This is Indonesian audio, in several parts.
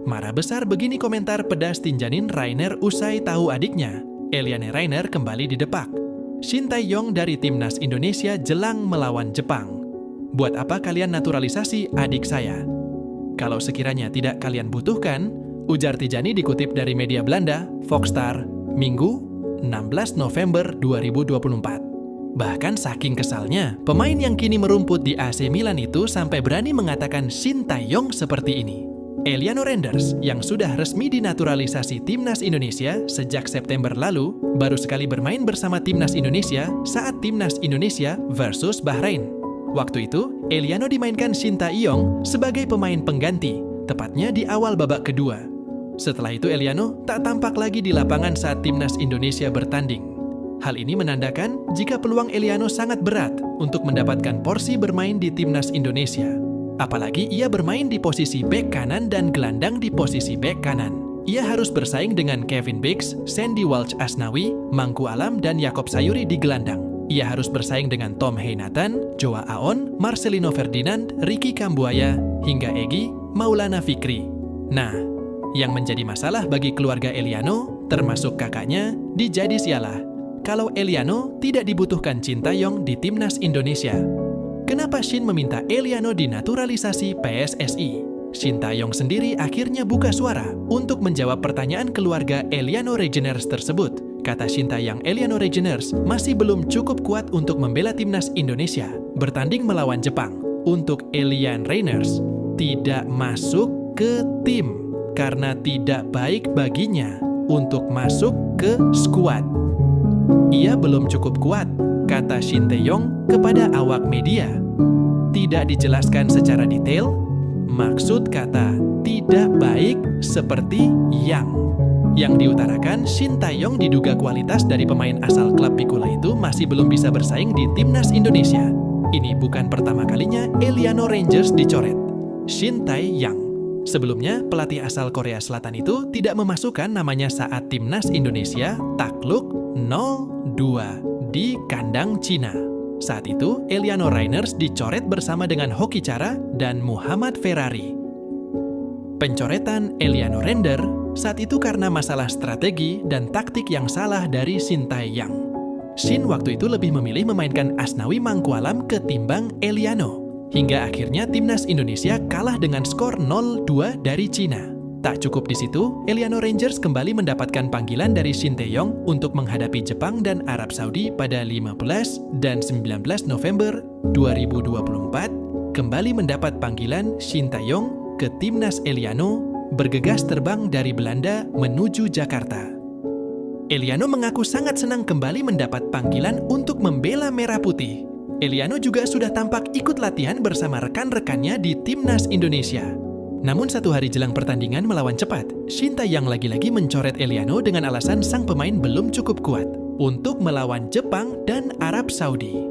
Marah besar begini komentar pedas Tinjanin Rainer usai tahu adiknya, Eliane Rainer kembali didepak. Shin Tae-yong dari Timnas Indonesia jelang melawan Jepang. Buat apa kalian naturalisasi adik saya? Kalau sekiranya tidak kalian butuhkan, ujar Tijani dikutip dari media Belanda, Volkstar, Minggu, 16 November 2024. Bahkan saking kesalnya, pemain yang kini merumput di AC Milan itu sampai berani mengatakan Shin Tae-yong seperti ini. Eliano Renders, yang sudah resmi dinaturalisasi Timnas Indonesia sejak September lalu, baru sekali bermain bersama Timnas Indonesia saat Timnas Indonesia versus Bahrain. Waktu itu, Eliano dimainkan Shin Tae-yong sebagai pemain pengganti, tepatnya di awal babak kedua. Setelah itu Eliano tak tampak lagi di lapangan saat Timnas Indonesia bertanding. Hal ini menandakan jika peluang Eliano sangat berat untuk mendapatkan porsi bermain di Timnas Indonesia. Apalagi ia bermain di posisi bek kanan dan gelandang di posisi bek kanan. Ia harus bersaing dengan Kevin Biggs, Sandy Walsh Asnawi, Mangku Alam, dan Yakob Sayuri di gelandang. Ia harus bersaing dengan Tom Heinatan, Joa Aon, Marcelino Ferdinand, Ricky Kambuaya, hingga Egy Maulana Fikri. Nah, yang menjadi masalah bagi keluarga Eliano, termasuk kakaknya, dijadi sialah kalau Eliano tidak dibutuhkan Shin Tae-yong di Timnas Indonesia. Kenapa Shin meminta Eliano dinaturalisasi PSSI? Shin Tae-yong sendiri akhirnya buka suara untuk menjawab pertanyaan keluarga Eliano Regeners tersebut. Kata Shin Tae-yong, Eliano Regeners masih belum cukup kuat untuk membela Timnas Indonesia bertanding melawan Jepang. Untuk Eliane Reiners, tidak masuk ke tim karena tidak baik baginya untuk masuk ke skuad. Ia belum cukup kuat, kata Shin Tae-yong kepada awak media. Tidak dijelaskan secara detail, maksud kata tidak baik seperti yang diutarakan Shin Tae-yong diduga kualitas dari pemain asal klub Bikola itu masih belum bisa bersaing di Timnas Indonesia. Ini bukan pertama kalinya Eliano Rangers dicoret. Shin Tae-yong. Sebelumnya, pelatih asal Korea Selatan itu tidak memasukkan namanya saat Timnas Indonesia takluk 0-2 di kandang Cina. Saat itu, Eliano Reiners dicoret bersama dengan Hoki Chara dan Muhammad Ferrari. Pencoretan Eliano Render saat itu karena masalah strategi dan taktik yang salah dari Shin Tae-yong. Shin waktu itu lebih memilih memainkan Asnawi Mangkualam ketimbang Eliano. Hingga akhirnya Timnas Indonesia kalah dengan skor 0-2 dari Cina. Tak cukup di situ, Eliano Rangers kembali mendapatkan panggilan dari Shin Tae-yong untuk menghadapi Jepang dan Arab Saudi pada 15 dan 19 November 2024. Kembali mendapat panggilan Shin Tae-yong ke Timnas Eliano bergegas terbang dari Belanda menuju Jakarta. Eliano mengaku sangat senang kembali mendapat panggilan untuk membela Merah Putih. Eliano juga sudah tampak ikut latihan bersama rekan-rekannya di Timnas Indonesia. Namun satu hari jelang pertandingan melawan cepat, Shin Tae-yong lagi-lagi mencoret Eliano dengan alasan sang pemain belum cukup kuat untuk melawan Jepang dan Arab Saudi.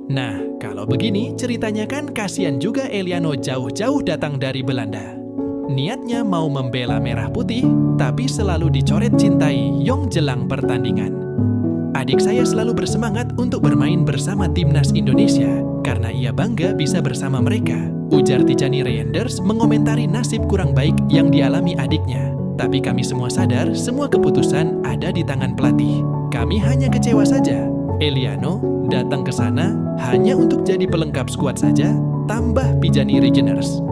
Nah, kalau begini ceritanya kan kasihan juga Eliano jauh-jauh datang dari Belanda. Niatnya mau membela Merah Putih, tapi selalu dicoret Shin Tae-yong jelang pertandingan. Adik saya selalu bersemangat untuk bermain bersama Timnas Indonesia karena ia bangga bisa bersama mereka, ujar Tijani Reinders mengomentari nasib kurang baik yang dialami adiknya. Tapi kami semua sadar semua keputusan ada di tangan pelatih. Kami hanya kecewa saja. Eliano datang ke sana hanya untuk jadi pelengkap skuad saja, tambah Tijani Regeners.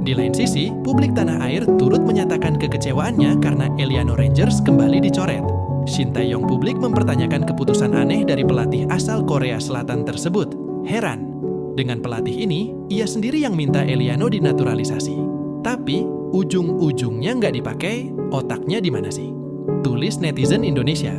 Di lain sisi, publik tanah air turut menyatakan kekecewaannya karena Eliano Rangers kembali dicoret. Shin Tae-yong publik mempertanyakan keputusan aneh dari pelatih asal Korea Selatan tersebut. Heran, dengan pelatih ini, ia sendiri yang minta Eliano dinaturalisasi. Tapi, ujung-ujungnya nggak dipakai, otaknya di mana sih? Tulis netizen Indonesia.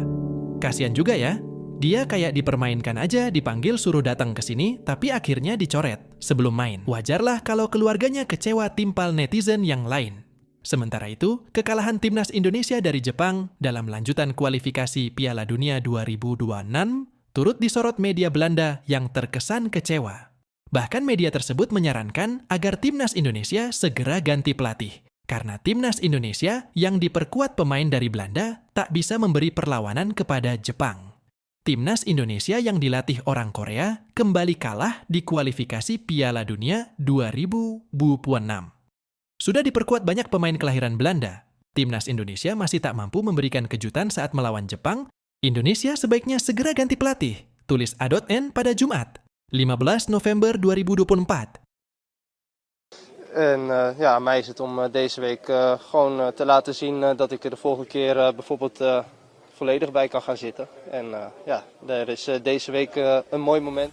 Kasian juga ya, dia kayak dipermainkan aja, dipanggil suruh datang ke sini, tapi akhirnya dicoret sebelum main. Wajarlah kalau keluarganya kecewa timpal netizen yang lain. Sementara itu, kekalahan Timnas Indonesia dari Jepang dalam lanjutan kualifikasi Piala Dunia 2026 turut disorot media Belanda yang terkesan kecewa. Bahkan media tersebut menyarankan agar Timnas Indonesia segera ganti pelatih, karena Timnas Indonesia yang diperkuat pemain dari Belanda tak bisa memberi perlawanan kepada Jepang. Timnas Indonesia yang dilatih orang Korea kembali kalah di kualifikasi Piala Dunia 2026. Sudah diperkuat banyak pemain kelahiran Belanda, Timnas Indonesia masih tak mampu memberikan kejutan saat melawan Jepang. Indonesia sebaiknya segera ganti pelatih, tulis A.N pada Jumat, 15 November 2024. En aan mij is het om deze week gewoon te laten zien dat ik er de volgende keer bijvoorbeeld volledig bij kan gaan zitten. En er is deze week een mooi moment.